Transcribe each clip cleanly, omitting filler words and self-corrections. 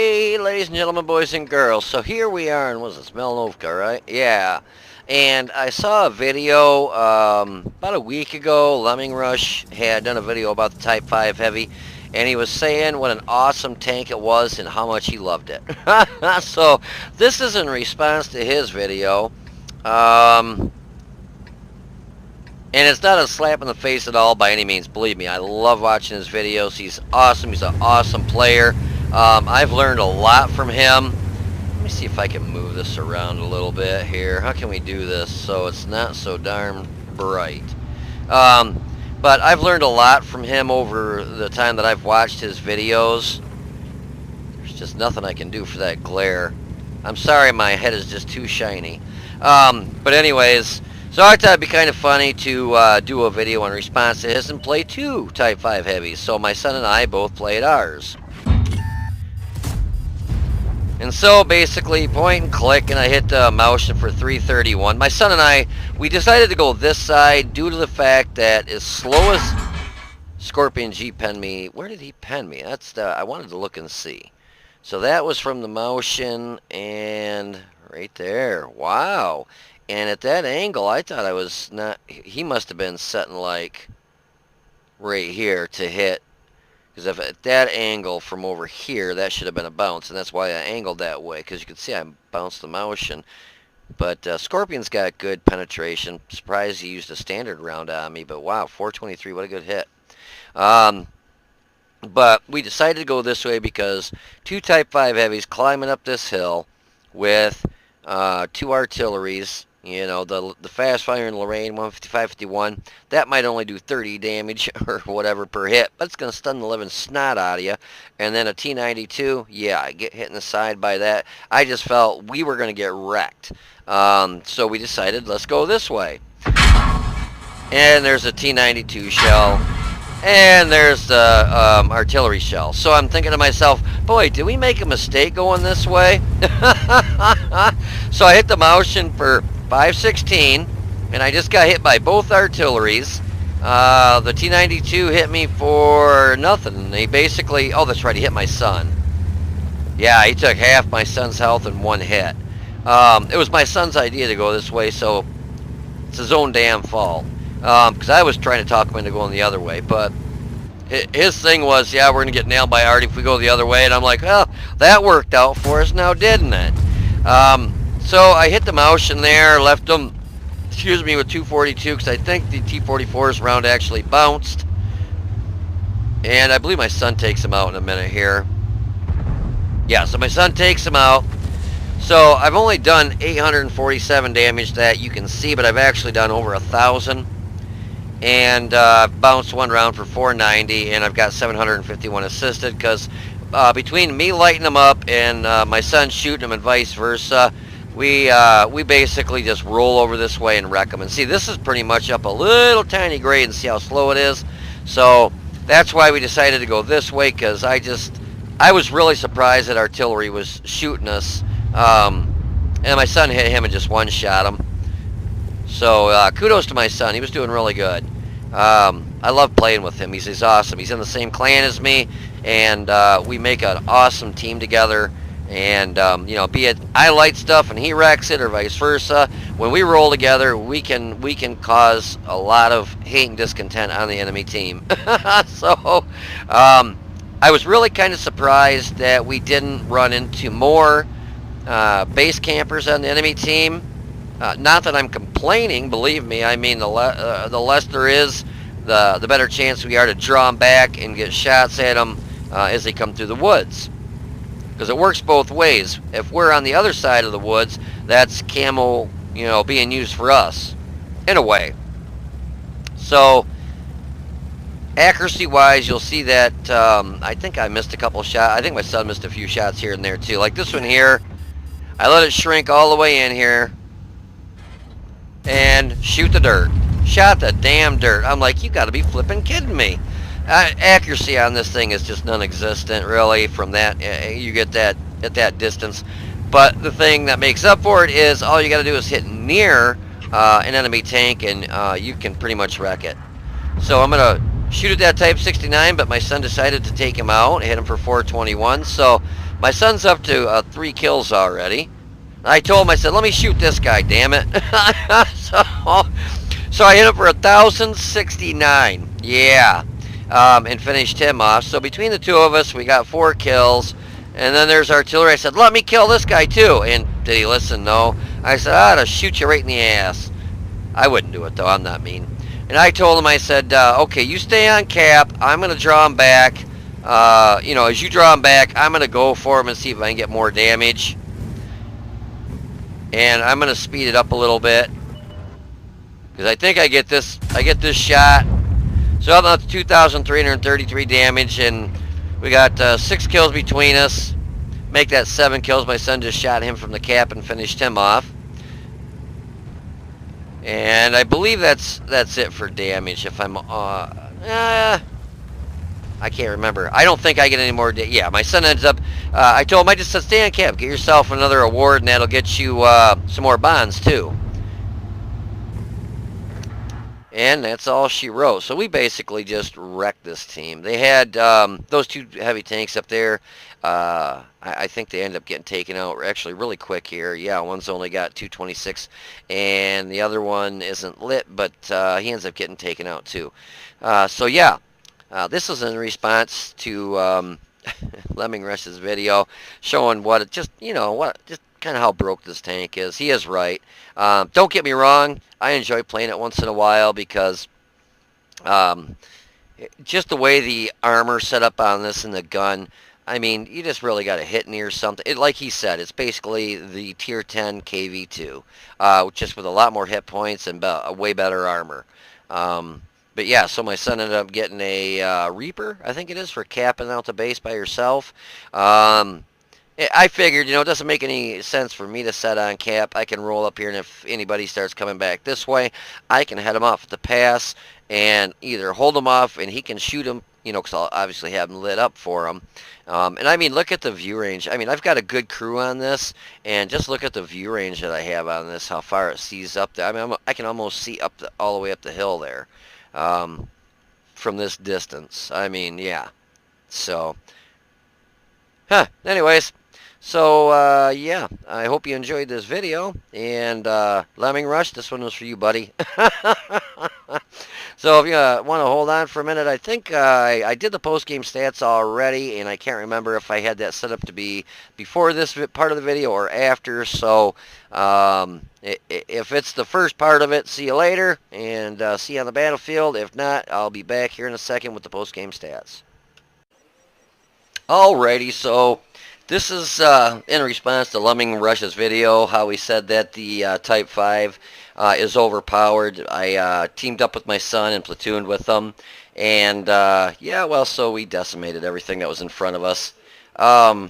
Hey, ladies and gentlemen, boys and girls. So here we are in, what is this, Melnovka, right? Yeah. And I saw a video about a week ago. LemmingRush had done a video about the Type 5 Heavy, and he was saying what an awesome tank it was and how much he loved it. So this is in response to his video. And it's not a slap in the face at all by any means. Believe me, I love watching his videos. He's awesome. He's an awesome player. I've learned a lot from him. Let me see if I can move this around a little bit here. How can we do this so it's not so darn bright? But I've learned a lot from him over the time that I've watched his videos. There's just nothing I can do for that glare. I'm sorry, my head is just too shiny. But anyways, so I thought it'd be kind of funny to do a video in response to his and play two Type 5 Heavies. So my son and I both played ours. And so basically point and click, and I hit the motion for 331. My son and I, we decided to go this side due to the fact that as slow as Scorpion G penned me, where did he pen me? That's the, I wanted to look and see. So that was from the motion and right there. Wow. And at that angle, I thought I was not, he must have been setting like right here to hit. Because if at that angle from over here, that should have been a bounce. And that's why I angled that way. Because you can see I bounced the motion. But Scorpion's got good penetration. Surprised he used a standard round on me. But wow, 423, what a good hit. But we decided to go this way because two Type 5 Heavies climbing up this hill with two artilleries. You know, the fast firing Lorraine 155-51, that might only do 30 damage or whatever per hit, but it's going to stun the living snot out of you. And then a T92, yeah, I get hit in the side by that. I just felt we were going to get wrecked. So we decided, let's go this way. And there's a T92 shell. And there's the artillery shell. So I'm thinking to myself, boy, did we make a mistake going this way? So I hit the motion for 516, and I just got hit by both artilleries. The T92 hit me for nothing. He basically, oh, that's right, he hit my son. Yeah, he took half my son's health in one hit. It was my son's idea to go this way, so it's his own damn fault. Because I was trying to talk him into going the other way, but his thing was, yeah, we're going to get nailed by Artie if we go the other way, and I'm like, oh, that worked out for us now, didn't it? So I hit the motion there, left him, excuse me, with 242, because I think the T-44's round actually bounced. And I believe my son takes him out in a minute here. Yeah, so my son takes him out. So I've only done 847 damage that you can see, but I've actually done over 1,000. And bounced one round for 490, and I've got 751 assisted, because between me lighting them up and my son shooting them and vice versa, we basically just roll over this way and wreck them. And see, this is pretty much up a little tiny grade, and see how slow it is. So that's why we decided to go this way, because I was really surprised that artillery was shooting us. And my son hit him and just one-shot him. So kudos to my son. He was doing really good. I love playing with him. He's awesome. He's in the same clan as me, and we make an awesome team together. And you know, be it I light stuff and he wrecks it, or vice versa, when we roll together, we can cause a lot of hate and discontent on the enemy team. So I was really kind of surprised that we didn't run into more base campers on the enemy team. Not that I'm complaining, believe me. I mean, the less there is, the better chance we are to draw them back and get shots at them as they come through the woods. Because it works both ways. If we're on the other side of the woods, that's camo, you know, being used for us, in a way. So, accuracy-wise, you'll see that I think I missed a couple shots. I think my son missed a few shots here and there, too. Like this one here, I let it shrink all the way in here. And shoot the dirt. Shot the damn dirt. I'm like, you gotta be flipping kidding me. Accuracy on this thing is just non-existent, really, from that. You get that at that distance. But the thing that makes up for it is all you gotta do is hit near an enemy tank, and you can pretty much wreck it. So I'm gonna shoot at that Type 69, but my son decided to take him out, hit him for 421. So My son's up to 3 kills already. I told him, I said, let me shoot this guy, damn it. so I hit him for 1,069. Yeah. And finished him off. So between the two of us, we got 4 kills. And then there's artillery. I said, let me kill this guy too. And did he listen? No. I said, I ought to shoot you right in the ass. I wouldn't do it though. I'm not mean. And I told him, I said, okay, you stay on cap. I'm going to draw him back. You know, as you draw him back, I'm going to go for him and see if I can get more damage. And I'm going to speed it up a little bit. Because I think I get this shot. So I'm up to 2,333 damage. And we got 6 kills between us. Make that 7 kills. My son just shot him from the cap and finished him off. And I believe that's it for damage. If I'm I can't remember. I don't think I get any more. Yeah, my son ends up. I told him, I just said, stay on cap, get yourself another award, and that'll get you some more bonds too. And that's all she wrote. So we basically just wrecked this team. They had those 2 heavy tanks up there. I think they ended up getting taken out actually really quick here. Yeah, one's only got 226, and the other one isn't lit, but he ends up getting taken out too. So yeah, this is in response to LemmingRush's video showing what it just, you know, just kind of how broke this tank is. He is right. Don't get me wrong. I enjoy playing it once in a while because just the way the armor set up on this and the gun, I mean, you just really got to hit near something. Like he said, it's basically the tier 10 KV2, just with a lot more hit points and a way better armor. But yeah, so my son ended up getting a Reaper, I think it is, for capping out the base by yourself. I figured, you know, it doesn't make any sense for me to set on cap. I can roll up here, and if anybody starts coming back this way, I can head him off at the pass and either hold him off and he can shoot him, you know, because I'll obviously have him lit up for him. And I mean, look at the view range. I mean, I've got a good crew on this, and just look at the view range that I have on this, how far it sees up there. I mean, I can almost see up all the way up the hill there from this distance. I mean, yeah. So, anyways. So, yeah, I hope you enjoyed this video, and LemmingRush, this one was for you, buddy. So if you want to hold on for a minute, I think I did the post-game stats already, and I can't remember if I had that set up to be before this part of the video or after, so if it's the first part of it, see you later, and see you on the battlefield. If not, I'll be back here in a second with the post-game stats. Alrighty, so this is in response to LemmingRush's video, how he said that the Type 5 is overpowered. I teamed up with my son and platooned with them. And, yeah, well, so we decimated everything that was in front of us. I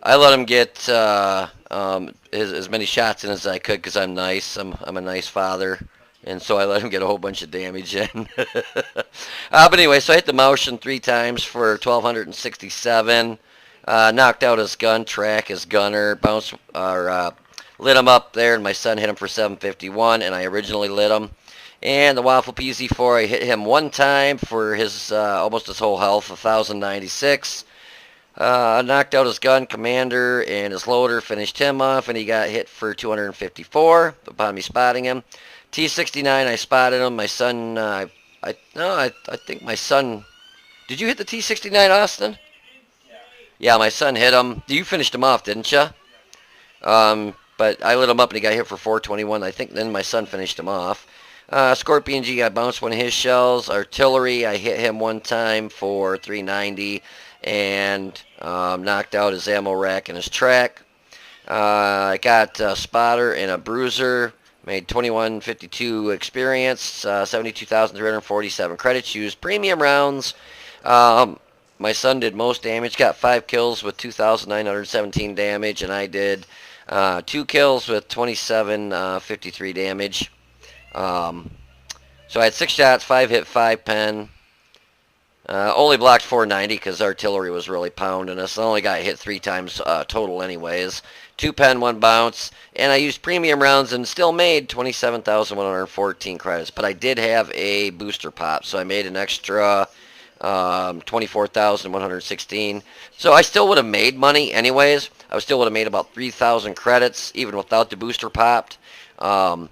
let him get as many shots in as I could because I'm nice. I'm a nice father. And so I let him get a whole bunch of damage in. But anyway, so I hit the motion 3 times for 1,267. Knocked out his gun track, his gunner, bounced or lit him up there, and my son hit him for 751, and I originally lit him. And the Waffle PZ4, I hit him 1 time for his almost his whole health, 1,096. Knocked out his gun commander and his loader, finished him off, and he got hit for 254 upon me spotting him. T69, I spotted him. My son, I think my son. Did you hit the T69, Austin? Yeah, my son hit him. You finished him off, didn't you? But I lit him up and he got hit for 421. I think then my son finished him off. Scorpion G, I bounced one of his shells. Artillery, I hit him 1 time for 390 and knocked out his ammo rack and his track. I got a spotter and a bruiser. Made 2152 experience, 72,347 credits. Used premium rounds. My son did most damage, got 5 kills with 2,917 damage, and I did 2 kills with 2753 damage. So I had 6 shots, 5 hit, 5 pen. Only blocked 490 because artillery was really pounding us. I only got hit 3 times total anyways. 2 pen, 1 bounce, and I used premium rounds and still made 27,114 credits. But I did have a booster pop, so I made an extra 24,116. So I still would have made money anyways. I still would have made about 3,000 credits even without the booster popped. Um,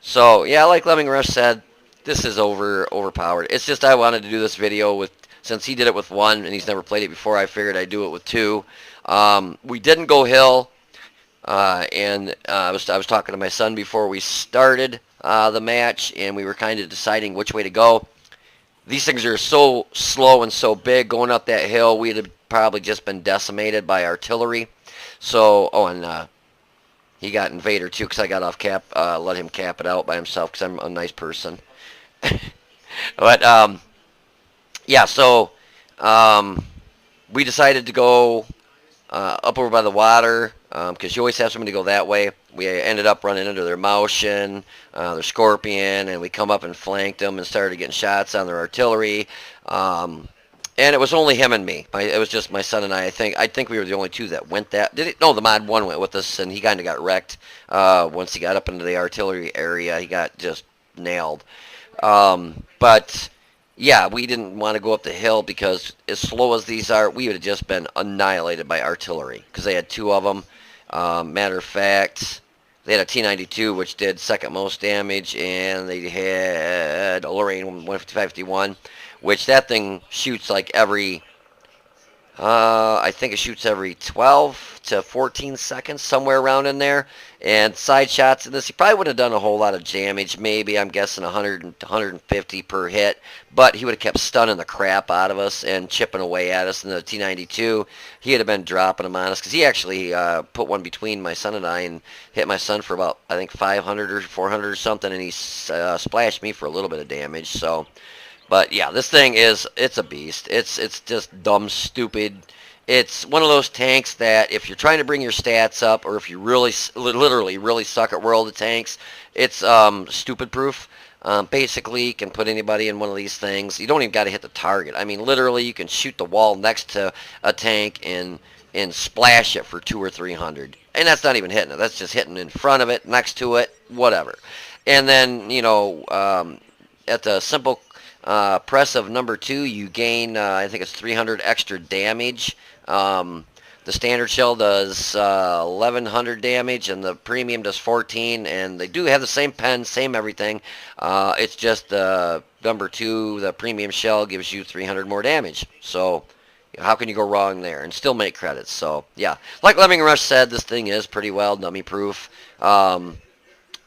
so yeah, like Lemming Rush said, this is overpowered. It's just I wanted to do this video with, since he did it with one and he's never played it before, I figured I'd do it with two. We didn't go hill, and I was talking to my son before we started the match, and we were kind of deciding which way to go. These things are so slow and so big. Going up that hill, we'd have probably just been decimated by artillery. So, oh, and he got Invader too, because I got off cap, let him cap it out by himself, because I'm a nice person. But yeah, so we decided to go up over by the water, because you always have somebody to go that way. We ended up running into their Motion, their Scorpion, and we come up and flanked them and started getting shots on their artillery. And it was only him and me. It was just my son and I. I think we were the only two that went that. Did it? No, the mod one went with us, and he kind of got wrecked once he got up into the artillery area. He got just nailed. But yeah, we didn't want to go up the hill because as slow as these are, we would have just been annihilated by artillery because they had two of them. Matter of fact, they had a T-92, which did second most damage, and they had a Lorraine 155-51, which that thing shoots like every, I think it shoots every 12 to 14 seconds, somewhere around in there. And side shots in this, he probably would have done a whole lot of damage, maybe, I'm guessing 100 and 150 per hit, but he would have kept stunning the crap out of us and chipping away at us. In the T-92, he would have been dropping them on us, because he actually put one between my son and I and hit my son for about, I think, 500 or 400 or something, and he splashed me for a little bit of damage. So, but yeah, this thing it's a beast. It's just dumb, stupid. It's one of those tanks that if you're trying to bring your stats up, or if you really, literally, really suck at World of Tanks, it's stupid proof. Basically, you can put anybody in one of these things. You don't even got to hit the target. I mean, literally, you can shoot the wall next to a tank and splash it for 200 or 300. And that's not even hitting it. That's just hitting in front of it, next to it, whatever. And then, you know, at the simple press of number 2, you gain, I think it's 300 extra damage. The standard shell does 1100 damage, and the premium does 14, and they do have the same pen, same everything. It's just number 2, the premium shell, gives you 300 more damage. So how can you go wrong there and still make credits? So yeah, like Lemming Rush said, this thing is pretty well dummy proof.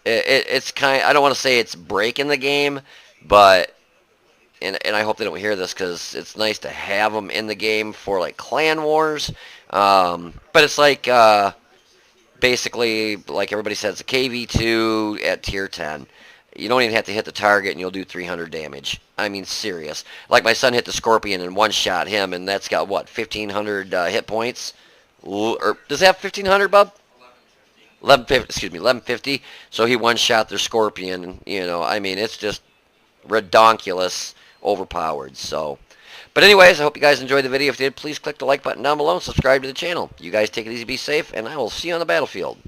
It's kind, I don't want to say it's breaking the game, but and I hope they don't hear this, because it's nice to have them in the game for like clan wars. But it's like basically, like everybody says, a KV2 at tier 10. You don't even have to hit the target and you'll do 300 damage. I mean, serious. Like my son hit the Scorpion and one-shot him, and that's got, what, 1,500 hit points? Or does it have 1,500, bub? 1150, excuse me, 1150. So he one-shot the Scorpion. You know, I mean, it's just redonkulous, overpowered. So, but anyways, I hope you guys enjoyed the video. If you did, please click the like button down below and subscribe to the channel. You guys take it easy, be safe, and I will see you on the battlefield.